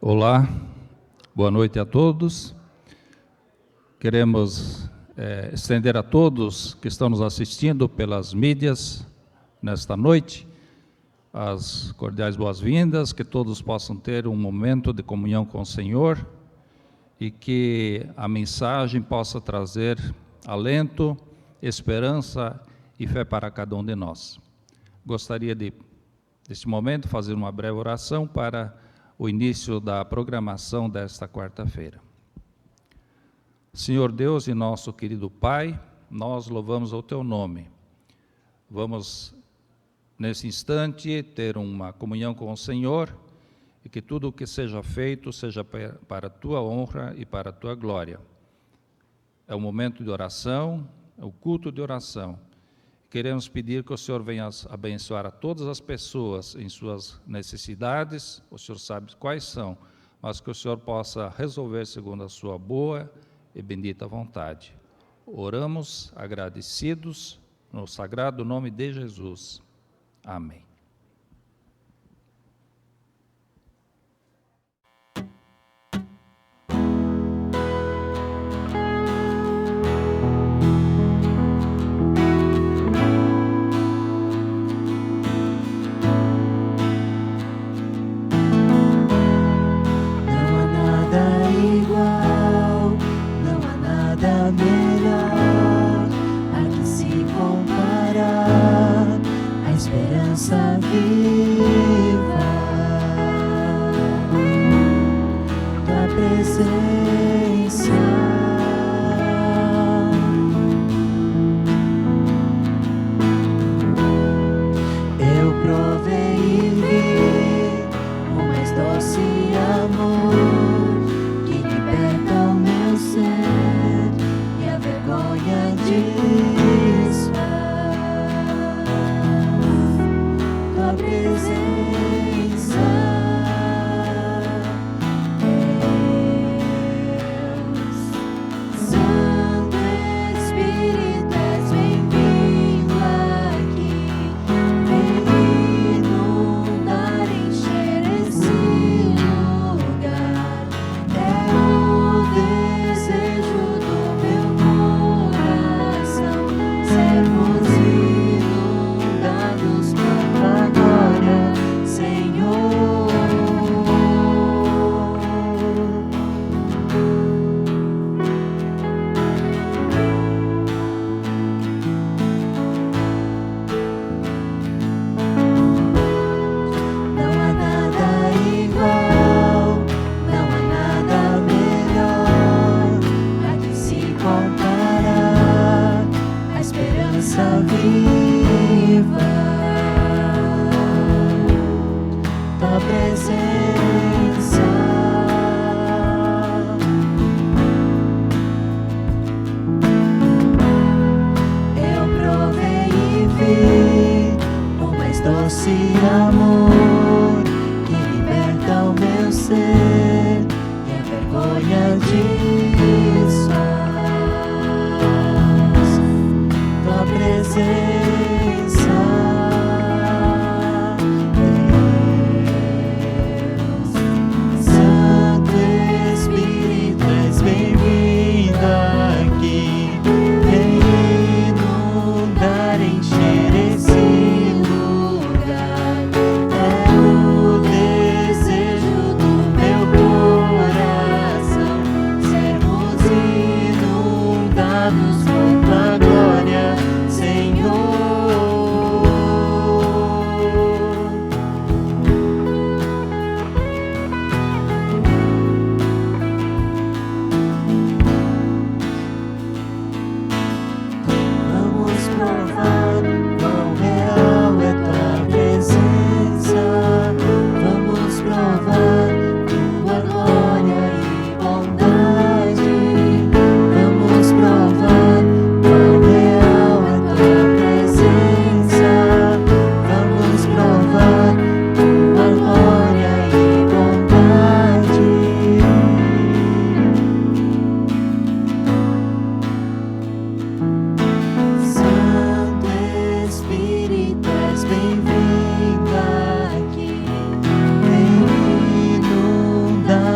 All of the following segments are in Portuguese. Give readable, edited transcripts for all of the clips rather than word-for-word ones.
Olá, boa noite a todos. Queremos estender a todos que estão nos assistindo pelas mídias nesta noite as cordiais boas-vindas, que todos possam ter um momento de comunhão com o Senhor e que a mensagem possa trazer alento, esperança e fé para cada um de nós. Gostaria de, neste momento, fazer uma breve oração para o início da programação desta quarta-feira. Senhor Deus e nosso querido Pai, nós louvamos o Teu nome. Vamos, nesse instante, ter uma comunhão com o Senhor e que tudo o que seja feito seja para a Tua honra e para a Tua glória. É o momento de oração, é o culto de oração. Queremos pedir que o Senhor venha abençoar a todas as pessoas em suas necessidades, o Senhor sabe quais são, mas que o Senhor possa resolver segundo a sua boa e bendita vontade. Oramos agradecidos no sagrado nome de Jesus. Amém.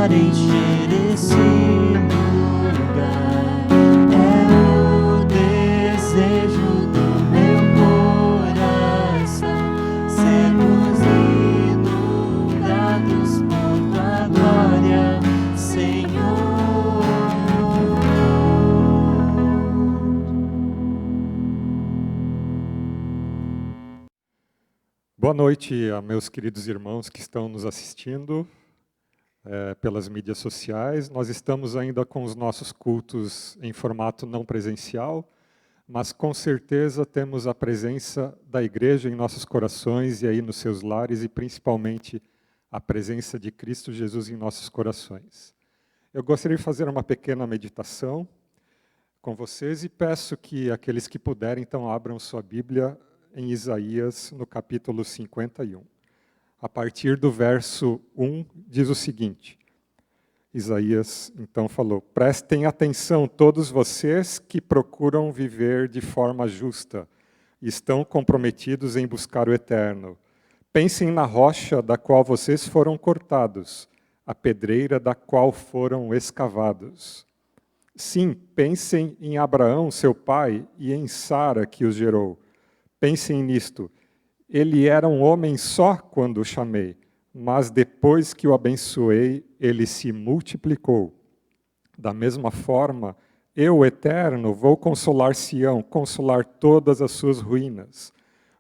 para encher esse lugar. É o desejo do meu coração, sermos inundados por tua glória, Senhor. Boa noite a meus queridos irmãos que estão nos assistindo pelas mídias sociais. Nós estamos ainda com os nossos cultos em formato não presencial, mas com certeza temos a presença da igreja em nossos corações e aí nos seus lares, e principalmente a presença de Cristo Jesus em nossos corações. Eu gostaria de fazer uma pequena meditação com vocês e peço que aqueles que puderem, então, abram sua Bíblia em Isaías, no capítulo 51. A partir do verso 1, diz o seguinte: Isaías, então, falou: prestem atenção todos vocês que procuram viver de forma justa, e estão comprometidos em buscar o eterno. Pensem na rocha da qual vocês foram cortados, a pedreira da qual foram escavados. Sim, pensem em Abraão, seu pai, e em Sara, que os gerou. Pensem nisto, ele era um homem só quando o chamei, mas depois que o abençoei, ele se multiplicou. Da mesma forma, eu, o Eterno, vou consolar Sião, consolar todas as suas ruínas.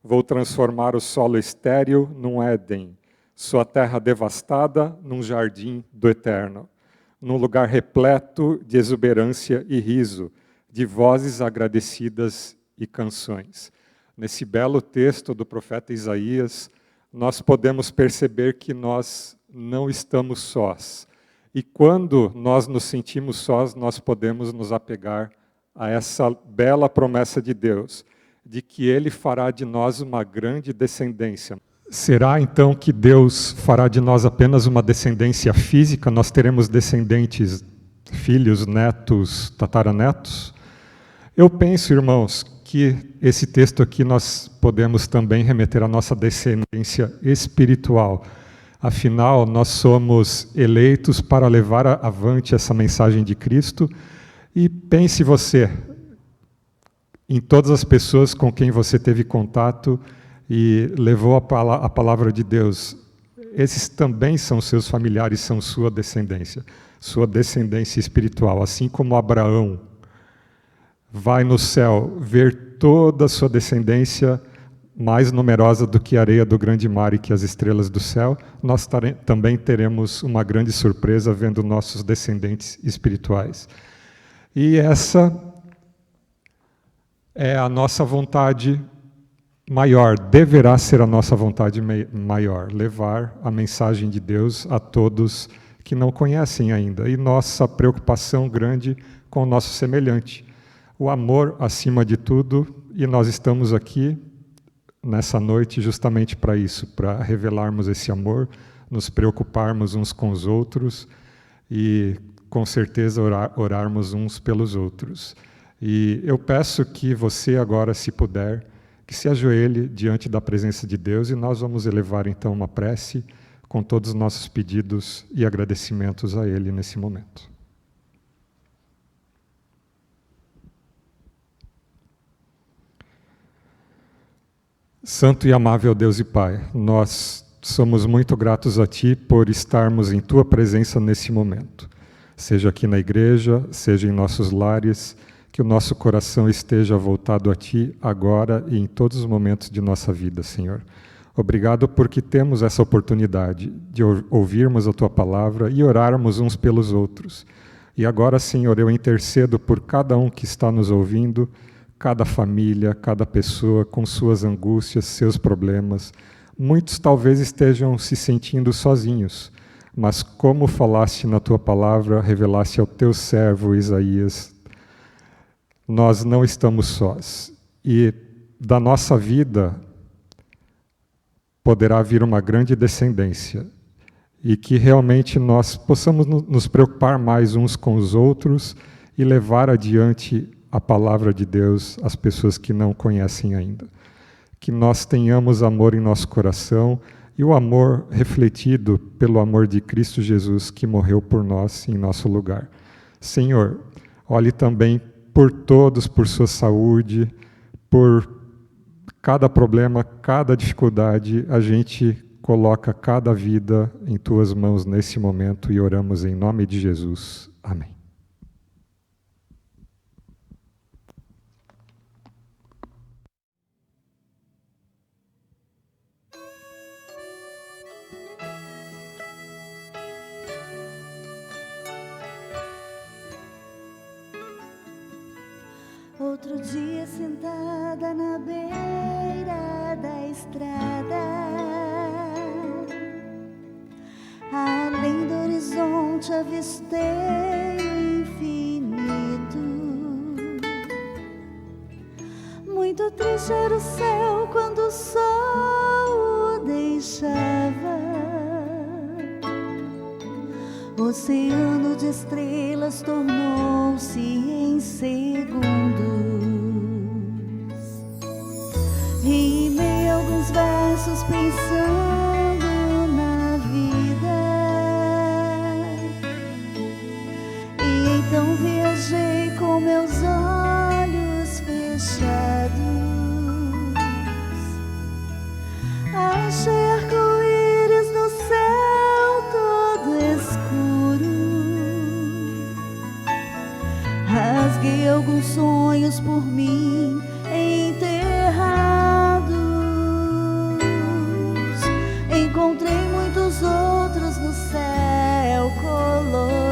Vou transformar o solo estéril num Éden, sua terra devastada num jardim do Eterno, num lugar repleto de exuberância e riso, de vozes agradecidas e canções. Nesse belo texto do profeta Isaías, nós podemos perceber que nós não estamos sós. E quando nós nos sentimos sós, nós podemos nos apegar a essa bela promessa de Deus, de que Ele fará de nós uma grande descendência. Será então que Deus fará de nós apenas uma descendência física? Nós teremos descendentes, filhos, netos, tataranetos? Eu penso, irmãos, que esse texto aqui nós podemos também remeter à nossa descendência espiritual. Afinal, nós somos eleitos para levar avante essa mensagem de Cristo. E pense você em todas as pessoas com quem você teve contato e levou a palavra de Deus. Esses também são seus familiares, são sua descendência espiritual. Assim como Abraão vai no céu ver toda a sua descendência mais numerosa do que a areia do grande mar e que as estrelas do céu, nós também teremos uma grande surpresa vendo nossos descendentes espirituais. E essa é a nossa vontade maior, deverá ser a nossa vontade maior, levar a mensagem de Deus a todos que não conhecem ainda. E nossa preocupação grande com o nosso semelhante. O amor acima de tudo, e nós estamos aqui nessa noite justamente para isso, para revelarmos esse amor, nos preocuparmos uns com os outros e, com certeza, orarmos uns pelos outros. E eu peço que você agora, se puder, que se ajoelhe diante da presença de Deus e nós vamos elevar então uma prece com todos os nossos pedidos e agradecimentos a Ele nesse momento. Santo e amável Deus e Pai, nós somos muito gratos a Ti por estarmos em Tua presença nesse momento. Seja aqui na igreja, seja em nossos lares, que o nosso coração esteja voltado a Ti agora e em todos os momentos de nossa vida, Senhor. Obrigado porque temos essa oportunidade de ouvirmos a Tua palavra e orarmos uns pelos outros. E agora, Senhor, eu intercedo por cada um que está nos ouvindo, cada família, cada pessoa com suas angústias, seus problemas. Muitos talvez estejam se sentindo sozinhos, mas como falaste na Tua palavra, revelaste ao Teu servo Isaías, nós não estamos sós. E da nossa vida poderá vir uma grande descendência. E que realmente nós possamos nos preocupar mais uns com os outros e levar adiante a palavra de Deus às pessoas que não conhecem ainda. Que nós tenhamos amor em nosso coração e o amor refletido pelo amor de Cristo Jesus, que morreu por nós em nosso lugar. Senhor, olhe também por todos, por sua saúde, por cada problema, cada dificuldade. A gente coloca cada vida em tuas mãos nesse momento e oramos em nome de Jesus. Amém. Outro dia sentada na beira da estrada, além do horizonte avistei o infinito. Muito triste era o céu quando o sol o deixava. O oceano de estrelas tornou-se em segundos. Rimei alguns versos pensando na vida, e então viajei com meus olhos fechados. Achei arco-íris no céu todo escuro. Rasguei alguns sonhos por mim enterrados. Encontrei muitos outros no céu colorido.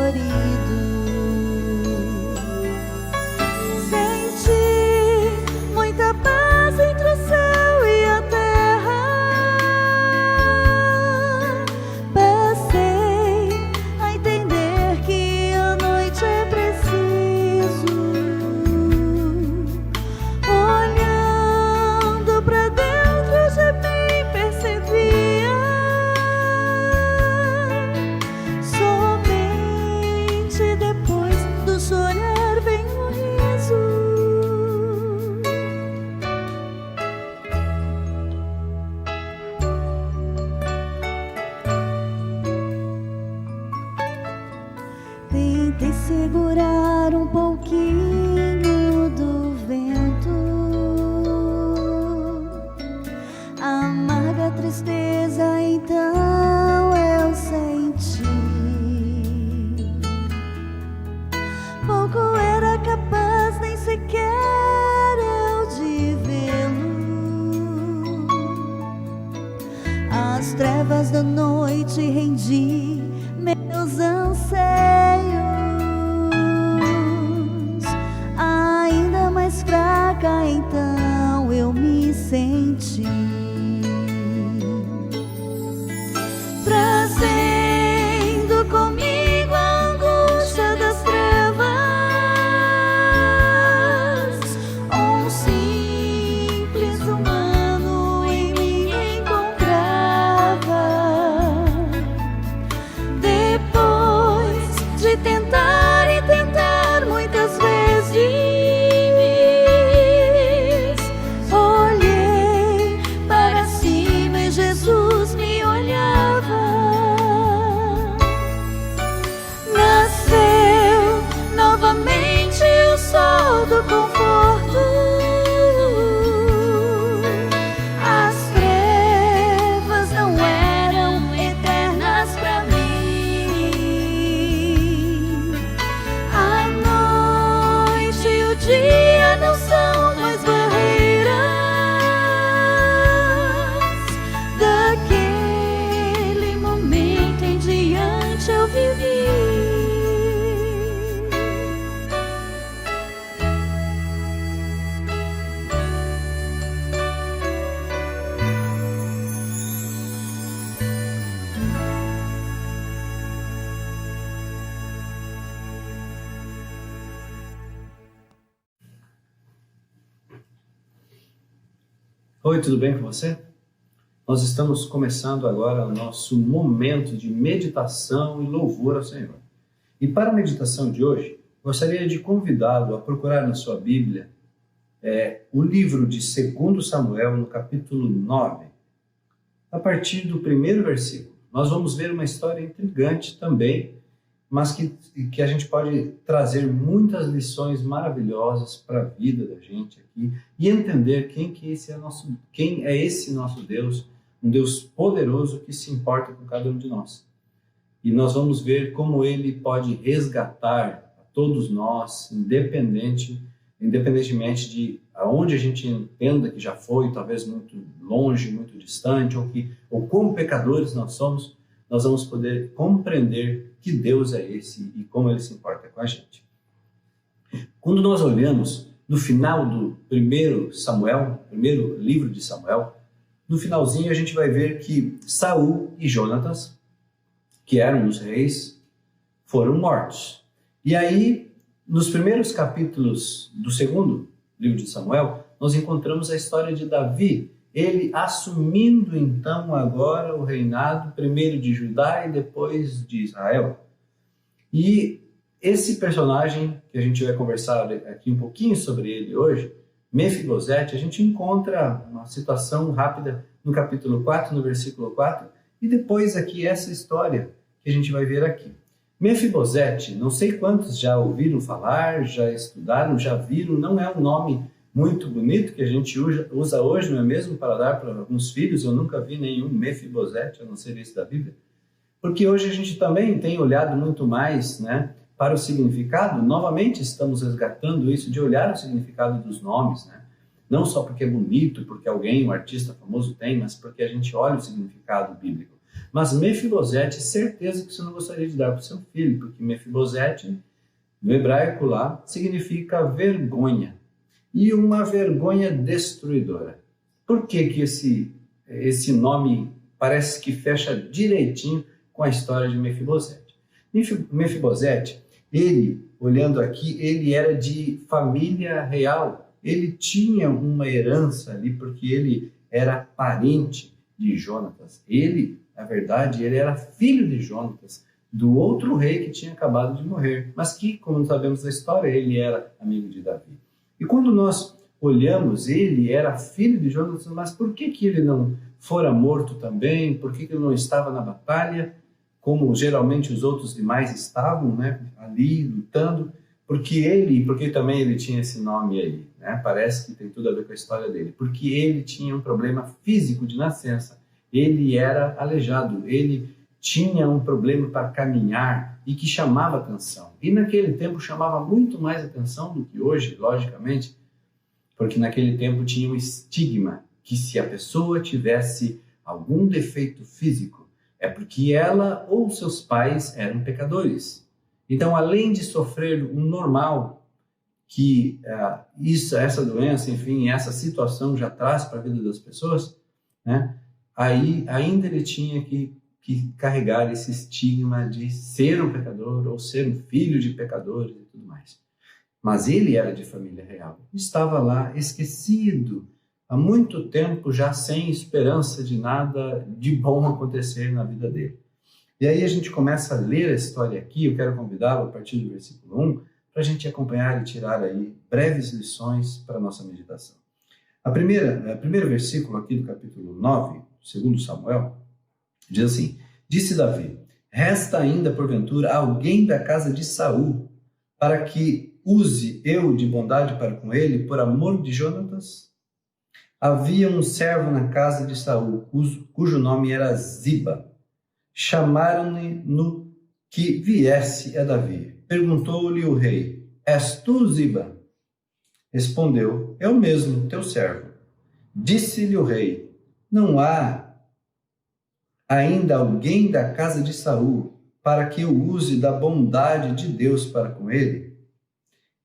Senti muita paz entre o céu e a terra. Passei a entender que a noite é preciso. Olhando pra dentro de mim percebia somente depois do chorar vem o riso. Tentei segurar um pouquinho do vento. A amarga tristeza então eu senti. Pouco era capaz nem sequer eu de vê-lo. Às trevas da noite rendi meus anseios. Ainda mais fraca então eu me senti. Trazendo comigo a angústia das trevas. Um simples humano em mim encontrava. Depois de tentar e tentar muitas vezes, olhei para cima e Jesus me olhava. Nasceu novamente o sol do conforto. As trevas não eram eternas pra mim. A noite e o dia não são mais barreiras. Daquele momento em diante eu vivi. Oi, tudo bem com você? Nós estamos começando agora o nosso momento de meditação e louvor ao Senhor. E para a meditação de hoje, gostaria de convidá-lo a procurar na sua Bíblia o livro de 2 Samuel, no capítulo 9. a partir do primeiro versículo. Nós vamos ver uma história intrigante também, mas que a gente pode trazer muitas lições maravilhosas para a vida da gente aqui e entender quem é esse nosso Deus, um Deus poderoso que se importa com cada um de nós. E nós vamos ver como Ele pode resgatar a todos nós, independentemente de aonde a gente entenda que já foi, talvez muito longe, muito distante, ou como pecadores nós somos, nós vamos poder compreender que Deus é esse e como Ele se importa com a gente. Quando nós olhamos no final do primeiro livro de Samuel, no finalzinho a gente vai ver que Saul e Jonatas, que eram os reis, foram mortos. E aí, nos primeiros capítulos do segundo livro de Samuel, nós encontramos a história de Davi, ele assumindo então agora o reinado, primeiro de Judá e depois de Israel. E esse personagem, que a gente vai conversar aqui um pouquinho sobre ele hoje, Mefibosete, a gente encontra uma situação rápida no capítulo 4, no versículo 4, e depois aqui essa história que a gente vai ver aqui. Mefibosete, não sei quantos já ouviram falar, já estudaram, já viram, não é um nome muito bonito que a gente usa hoje, não é mesmo, para dar para alguns filhos. Eu nunca vi nenhum Mefibosete, a não ser esse da Bíblia. Porque hoje a gente também tem olhado muito mais, né, para o significado. Novamente estamos resgatando isso de olhar o significado dos nomes, né? Não só porque é bonito, porque alguém, um artista famoso tem, mas porque a gente olha o significado bíblico. Mas Mefibosete, certeza que você não gostaria de dar para o seu filho, porque Mefibosete, no hebraico lá, significa vergonha. E uma vergonha destruidora. Por que esse nome parece que fecha direitinho com a história de Mefibosete? Mefibosete, ele, olhando aqui, ele era de família real. Ele tinha uma herança ali, porque ele era parente de Jonatas. Ele, na verdade, ele era filho de Jonatas, do outro rei que tinha acabado de morrer, mas que, como sabemos da história, ele era amigo de Davi. E quando nós olhamos, ele era filho de Jonatas, mas por que ele não fora morto também? Por que ele não estava na batalha, como geralmente os outros demais estavam, né, ali lutando? Porque também ele tinha esse nome aí, né? Parece que tem tudo a ver com a história dele. Porque ele tinha um problema físico de nascença. Ele era aleijado, ele tinha um problema para caminhar e que chamava atenção. E naquele tempo chamava muito mais atenção do que hoje, logicamente, porque naquele tempo tinha um estigma que se a pessoa tivesse algum defeito físico, é porque ela ou seus pais eram pecadores. Então, além de sofrer o normal que essa doença, enfim, essa situação já traz para a vida das pessoas, né? Aí ainda ele tinha que carregar esse estigma de ser um pecador ou ser um filho de pecadores e tudo mais. Mas ele era de família real. Estava lá esquecido, há muito tempo já sem esperança de nada de bom acontecer na vida dele. E aí a gente começa a ler a história aqui. Eu quero convidá-lo a partir do versículo 1 para a gente acompanhar e tirar aí breves lições para a nossa meditação. O primeiro versículo aqui do capítulo 9, segundo Samuel, diz assim: disse Davi, resta ainda porventura alguém da casa de Saul, para que use eu de bondade para com ele, por amor de Jonatas? Havia um servo na casa de Saul, cujo nome era Ziba. Chamaram-lhe no que viesse a Davi. Perguntou-lhe o rei, és tu, Ziba? Respondeu, eu mesmo, teu servo. Disse-lhe o rei, não há ainda alguém da casa de Saul, para que eu use da bondade de Deus para com ele?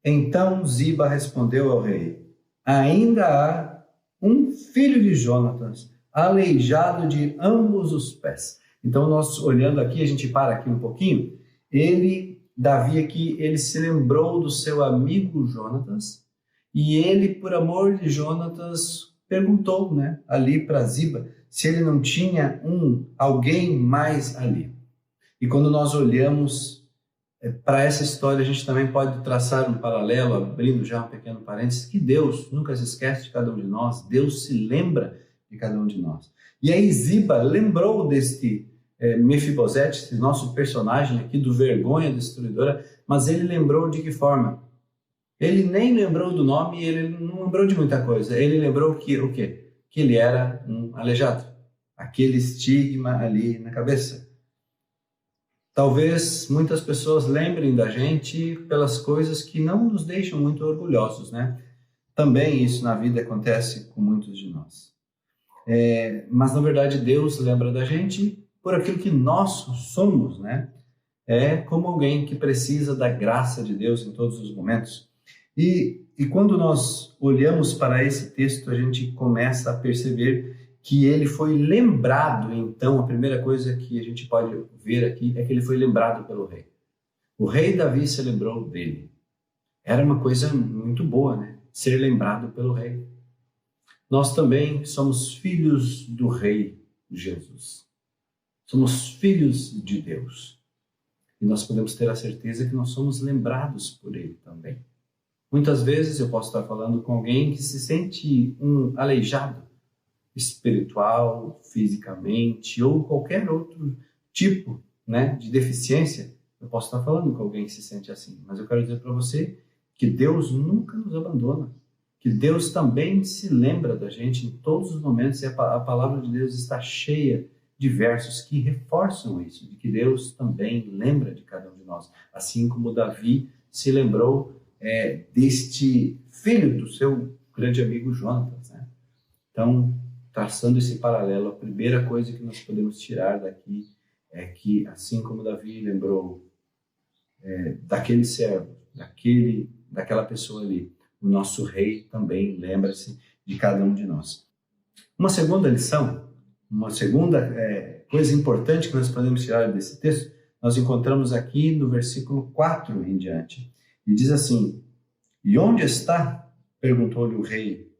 Então Ziba respondeu ao rei, ainda há um filho de Jonatas, aleijado de ambos os pés. Então, nós olhando aqui, a gente para aqui um pouquinho, Davi aqui, ele se lembrou do seu amigo Jonatas, e ele, por amor de Jonatas, perguntou, né, ali para Ziba, se ele não tinha alguém mais ali. E quando nós olhamos para essa história, a gente também pode traçar um paralelo, abrindo já um pequeno parênteses, que Deus nunca se esquece de cada um de nós, Deus se lembra de cada um de nós. E aí Ziba lembrou deste Mefibosete, esse nosso personagem aqui do vergonha destruidora, mas ele lembrou de que forma? Ele nem lembrou do nome, ele não lembrou de muita coisa. Ele lembrou que o quê? Que ele era um aleijado. Aquele estigma ali na cabeça. Talvez muitas pessoas lembrem da gente pelas coisas que não nos deixam muito orgulhosos, né? Também isso na vida acontece com muitos de nós. Mas na verdade Deus lembra da gente por aquilo que nós somos, né? É como alguém que precisa da graça de Deus em todos os momentos. E quando nós olhamos para esse texto, a gente começa a perceber que ele foi lembrado. Então, a primeira coisa que a gente pode ver aqui é que ele foi lembrado pelo rei. O rei Davi se lembrou dele. Era uma coisa muito boa, né? Ser lembrado pelo rei. Nós também somos filhos do rei Jesus. Somos filhos de Deus. E nós podemos ter a certeza que nós somos lembrados por ele também. Muitas vezes eu posso estar falando com alguém que se sente um aleijado, espiritual, fisicamente ou qualquer outro tipo, né, de deficiência. Eu posso estar falando com alguém que se sente assim, mas eu quero dizer para você que Deus nunca nos abandona, que Deus também se lembra da gente em todos os momentos, e a palavra de Deus está cheia de versos que reforçam isso, de que Deus também lembra de cada um de nós, assim como Davi se lembrou deste filho do seu grande amigo Jonatas, né? Então, traçando esse paralelo, a primeira coisa que nós podemos tirar daqui é que, assim como Davi lembrou daquele servo, daquela pessoa ali, o nosso rei também lembra-se de cada um de nós. Uma segunda lição, uma segunda coisa importante que nós podemos tirar desse texto, nós encontramos aqui no versículo 4 em diante. E diz assim: "E onde está?" perguntou-lhe o rei.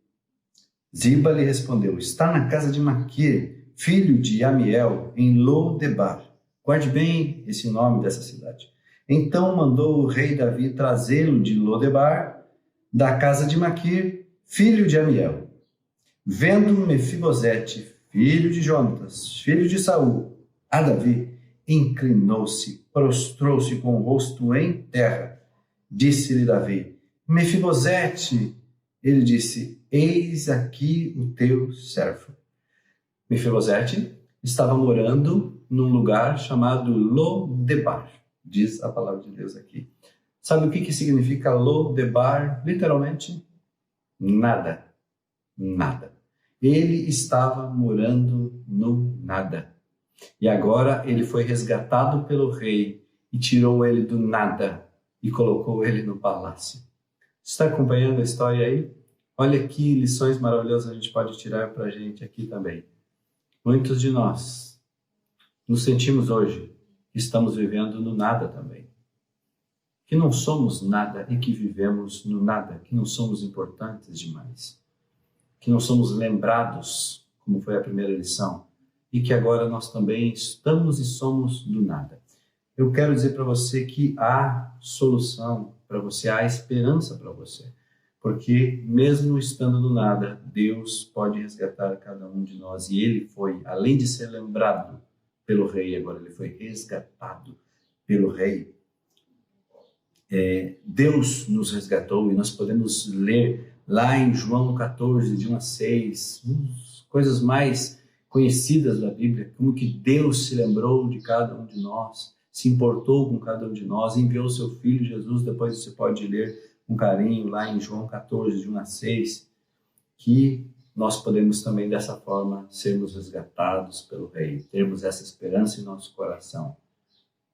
Ziba lhe respondeu: "Está na casa de Maquir, filho de Amiel, em Lo-debar." Guarde bem esse nome dessa cidade. Então mandou o rei Davi trazê-lo de Lo-debar, da casa de Maquir, filho de Amiel. Vendo Mefibosete, filho de Jonatas, filho de Saul, a Davi, inclinou-se, prostrou-se com o rosto em terra. Disse-lhe Davi: "Mefibosete." Ele disse: "Eis aqui o teu servo." Mefibosete estava morando num lugar chamado Lo-debar, diz a palavra de Deus aqui. Sabe o que significa Lo-debar? Literalmente, nada. Nada. Ele estava morando no nada. E agora ele foi resgatado pelo rei e tirou ele do nada e colocou ele no palácio. Está acompanhando a história aí? Olha que lições maravilhosas a gente pode tirar para a gente aqui também. Muitos de nós nos sentimos hoje que estamos vivendo no nada também. Que não somos nada e que vivemos no nada, que não somos importantes demais. Que não somos lembrados, como foi a primeira lição, e que agora nós também estamos e somos do nada. Eu quero dizer para você que há solução para você, há esperança para você, porque mesmo estando no nada, Deus pode resgatar cada um de nós, e ele foi, além de ser lembrado pelo rei, agora ele foi resgatado pelo rei. Deus nos resgatou, e nós podemos ler lá em João 14, de 1 a 6, coisas mais conhecidas da Bíblia, como que Deus se lembrou de cada um de nós, se importou com cada um de nós, enviou o seu Filho Jesus. Depois você pode ler com carinho lá em João 14, de 1 a 6, que nós podemos também dessa forma sermos resgatados pelo Rei, termos essa esperança em nosso coração.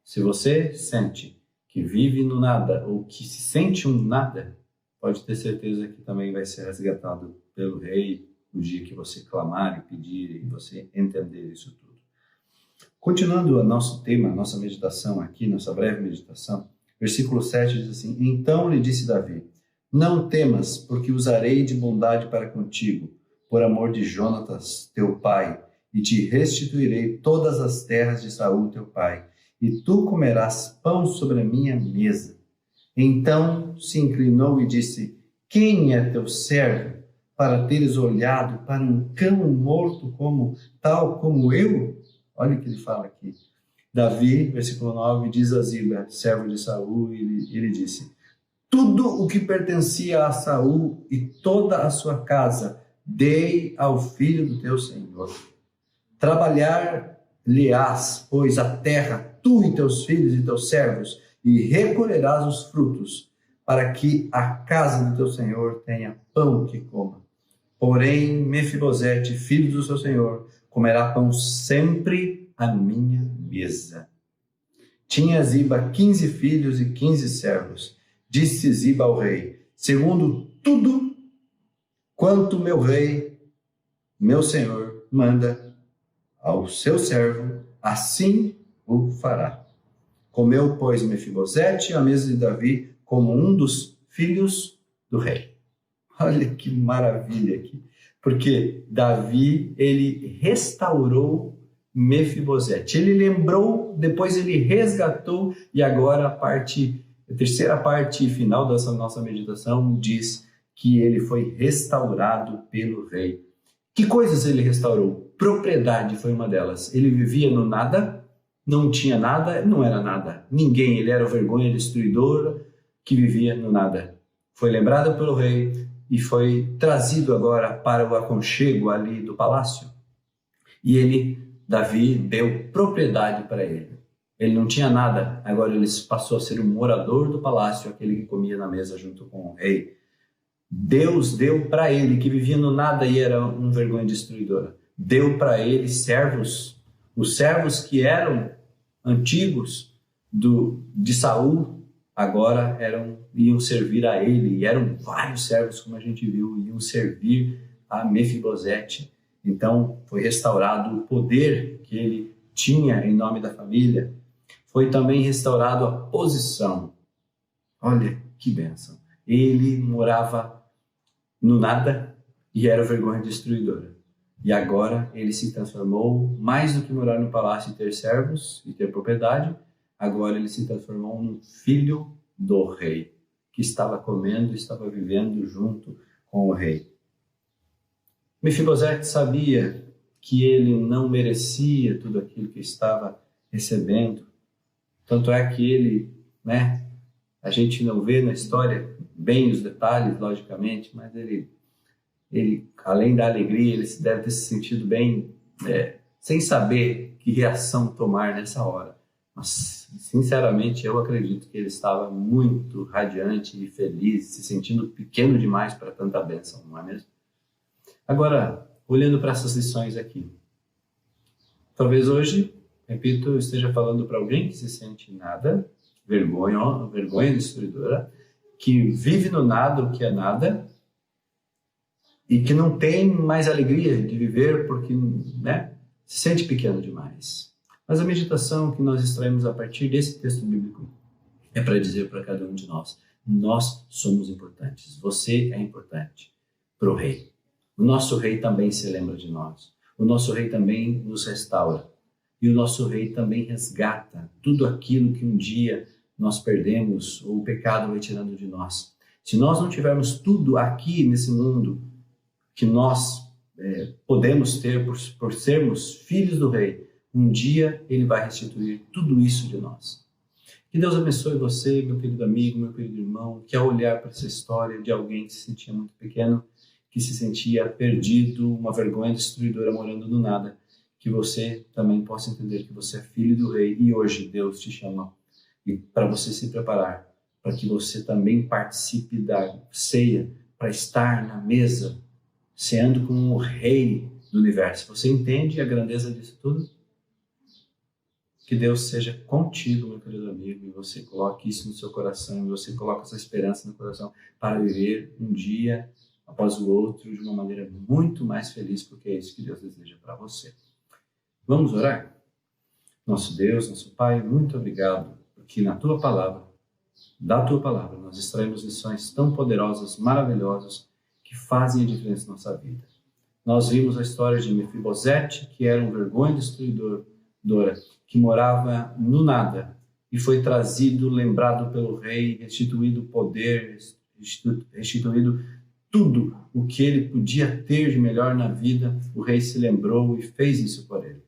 Se você sente que vive no nada ou que se sente um nada, pode ter certeza que também vai ser resgatado pelo Rei no dia que você clamar e pedir e você entender isso tudo. Continuando o nosso tema, a nossa meditação aqui, nossa breve meditação, versículo 7 diz assim: "Então lhe disse Davi, não temas, porque usarei de bondade para contigo, por amor de Jonatas, teu pai, e te restituirei todas as terras de Saul, teu pai, e tu comerás pão sobre a minha mesa." Então se inclinou e disse: "Quem é teu servo para teres olhado para um cão morto tal como eu? Olha o que ele fala aqui. Davi, versículo 9, diz a Ziba, servo de Saul, ele disse: tudo o que pertencia a Saul e toda a sua casa dei ao filho do teu Senhor. Trabalhar-lhe-ás, pois, a terra, tu e teus filhos e teus servos, e recolherás os frutos, para que a casa do teu Senhor tenha pão que coma. Porém, Mefibosete, filho do seu Senhor, comerá pão sempre à minha mesa. Tinha Ziba 15 filhos e 15 servos. Disse Ziba ao rei: segundo tudo quanto meu rei, meu senhor, manda ao seu servo, assim o fará. Comeu, pois, Mefibosete à mesa de Davi como um dos filhos do rei. Olha que maravilha aqui. Porque Davi, ele restaurou Mefibosete. Ele lembrou, depois ele resgatou, e agora a terceira parte final dessa nossa meditação diz que ele foi restaurado pelo rei. Que coisas ele restaurou? Propriedade foi uma delas. Ele vivia no nada, não tinha nada, não era nada. Ninguém, ele era vergonha destruidora que vivia no nada. Foi lembrado pelo rei e foi trazido agora para o aconchego ali do palácio. E Davi, deu propriedade para ele. Ele não tinha nada, agora ele passou a ser um morador do palácio, aquele que comia na mesa junto com o rei. Deus deu para ele, que vivia no nada e era um vergonha destruidora, deu para ele servos, os servos que eram antigos de Saul, agora iam servir a ele, e eram vários servos, como a gente viu, iam servir a Mefibosete. Então, foi restaurado o poder que ele tinha em nome da família. Foi também restaurado a posição. Olha que bênção. Ele morava no nada e era vergonha destruidora. E agora ele se transformou, mais do que morar no palácio e ter servos e ter propriedade, agora ele se transformou num filho do rei, que estava comendo e estava vivendo junto com o rei. Mefibosete sabia que ele não merecia tudo aquilo que estava recebendo. Tanto é que ele, a gente não vê na história bem os detalhes, logicamente, mas ele além da alegria, ele deve ter se sentido bem, sem saber que reação tomar nessa hora. Mas, sinceramente, eu acredito que ele estava muito radiante e feliz, se sentindo pequeno demais para tanta bênção, não é mesmo? Agora, olhando para essas lições aqui, talvez hoje, repito, eu esteja falando para alguém que se sente nada, vergonha destruidora, que vive no nada o que é nada, e que não tem mais alegria de viver porque se sente pequeno demais. Mas a meditação que nós extraímos a partir desse texto bíblico é para dizer para cada um de nós: nós somos importantes, você é importante para o rei. O nosso rei também se lembra de nós. O nosso rei também nos restaura. E o nosso rei também resgata tudo aquilo que um dia nós perdemos ou o pecado vai tirando de nós. Se nós não tivermos tudo aqui nesse mundo que nós podemos ter por sermos filhos do rei, um dia ele vai restituir tudo isso de nós. Que Deus abençoe você, meu querido amigo, meu querido irmão, que ao olhar para essa história de alguém que se sentia muito pequeno, que se sentia perdido, uma vergonha destruidora morando no nada, que você também possa entender que você é filho do rei e hoje Deus te chama e para você se preparar, para que você também participe da ceia, para estar na mesa, ceando com o rei do universo. Você entende a grandeza disso tudo? Que Deus seja contigo, meu querido amigo, e você coloque isso no seu coração, e você coloque essa esperança no coração para viver um dia após o outro de uma maneira muito mais feliz, porque é isso que Deus deseja para você. Vamos orar? Nosso Deus, nosso Pai, muito obrigado, porque na Tua Palavra, da Tua Palavra, nós extraímos lições tão poderosas, maravilhosas, que fazem a diferença na nossa vida. Nós vimos a história de Mefibosete, que era um vergonha destruidora, que morava no nada, e foi trazido, lembrado pelo rei, restituído o poder, restituído tudo o que ele podia ter de melhor na vida, o rei se lembrou e fez isso por ele.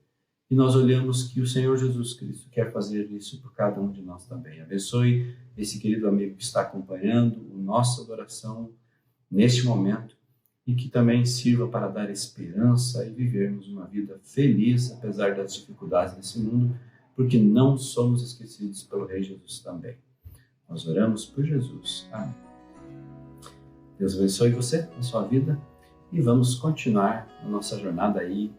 E nós olhamos que o Senhor Jesus Cristo quer fazer isso por cada um de nós também. Abençoe esse querido amigo que está acompanhando a nossa adoração neste momento e que também sirva para dar esperança e vivermos uma vida feliz, apesar das dificuldades desse mundo, porque não somos esquecidos pelo Rei Jesus também. Nós oramos por Jesus. Amém. Deus abençoe você na sua vida e vamos continuar a nossa jornada aí,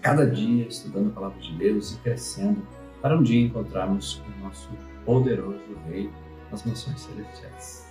cada dia estudando a palavra de Deus e crescendo para um dia encontrarmos o nosso poderoso Rei nas nações celestiais.